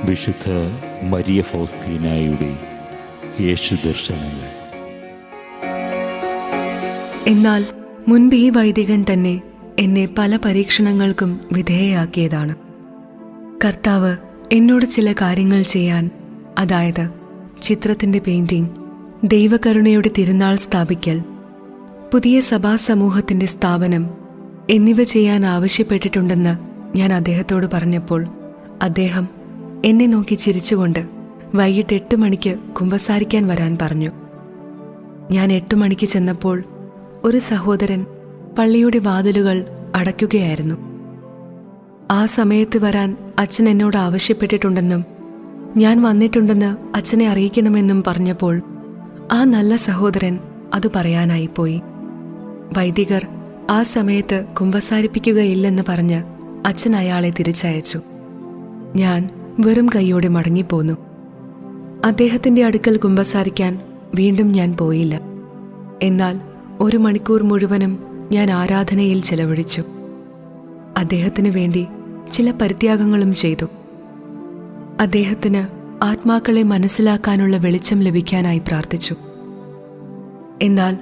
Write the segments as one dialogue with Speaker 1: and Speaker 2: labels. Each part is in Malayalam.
Speaker 1: വിശുദ്ധ മരിയ ഫൗസ്തീനായുടെ യേശു ദർശനങ്ങൾ.
Speaker 2: എന്നാൽ മുൻപ് ഈ വൈദികൻ തന്നെ എന്നെ പല പരീക്ഷണങ്ങൾക്കും വിധേയയാക്കിയതാണ്. കർത്താവ് എന്നോട് ചില കാര്യങ്ങൾ ചെയ്യാൻ, അതായത് ചിത്രത്തിൻ്റെ പെയിന്റിംഗ്, ദൈവകരുണയുടെ തിരുനാൾ സ്ഥാപിക്കൽ, പുതിയ സഭാസമൂഹത്തിൻ്റെ സ്ഥാപനം എന്നിവ ചെയ്യാൻ ആവശ്യപ്പെട്ടിട്ടുണ്ടെന്ന് ഞാൻ അദ്ദേഹത്തോട് പറഞ്ഞപ്പോൾ അദ്ദേഹം എന്നെ നോക്കി ചിരിച്ചുകൊണ്ട് വൈകിട്ട് 8 മണിക്ക് കുമ്പസാരിക്കാൻ വരാൻ പറഞ്ഞു. ഞാൻ 8 മണിക്ക് ചെന്നപ്പോൾ ഒരു സഹോദരൻ പള്ളിയുടെ വാതിലുകൾ അടയ്ക്കുകയായിരുന്നു. ആ സമയത്ത് വരാൻ അച്ഛൻ എന്നോട് ആവശ്യപ്പെട്ടിട്ടുണ്ടെന്നും ഞാൻ വന്നിട്ടുണ്ടെന്ന് അച്ഛനെ അറിയിക്കണമെന്നും പറഞ്ഞപ്പോൾ ആ നല്ല സഹോദരൻ അത് പറയാനായിപ്പോയി. വൈദികർ ആ സമയത്ത് കുമ്പസാരിപ്പിക്കുകയില്ലെന്ന് പറഞ്ഞ് അച്ഛൻ അയാളെ തിരിച്ചയച്ചു. ഞാൻ വെറും കൈയോടെ മടങ്ങിപ്പോന്നു. അദ്ദേഹത്തിൻ്റെ അടുക്കൽ കുമ്പസാരിക്കാൻ വീണ്ടും ഞാൻ പോയില്ല. എന്നാൽ 1 മണിക്കൂർ മുഴുവനും ഞാൻ ആരാധനയിൽ ചെലവഴിച്ചു. അദ്ദേഹത്തിനു വേണ്ടി ചില പരിത്യാഗങ്ങളും ചെയ്തു. അദ്ദേഹത്തിന് ആത്മാക്കളെ മനസ്സിലാക്കാനുള്ള വെളിച്ചം ലഭിക്കാനായി പ്രാർത്ഥിച്ചു. എന്നാൽ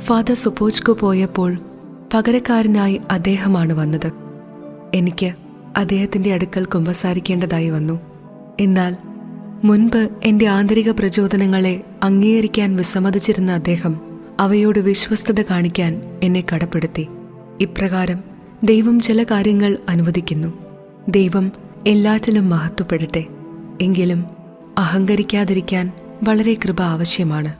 Speaker 2: ഫാദർ സുപ്പോച്കോ പോയപ്പോൾ പകരക്കാരനായി അദ്ദേഹമാണ് വന്നത്. എനിക്ക് അദ്ദേഹത്തിൻ്റെ അടുക്കൽ കുമ്പസാരിക്കേണ്ടതായി വന്നു. എന്നാൽ മുൻപ് എൻ്റെ ആന്തരിക പ്രചോദനങ്ങളെ അംഗീകരിക്കാൻ വിസമ്മതിച്ചിരുന്ന അദ്ദേഹം അവയോട് വിശ്വസ്തത കാണിക്കാൻ എന്നെ കടപ്പെടുത്തി. ഇപ്രകാരം ദൈവം ചില കാര്യങ്ങൾ അനുവദിക്കുന്നു. ദൈവം എല്ലാറ്റിലും മഹത്വപ്പെടട്ടെ. എങ്കിലും അഹങ്കരിക്കാതിരിക്കാൻ വളരെ കൃപ ആവശ്യമാണ്.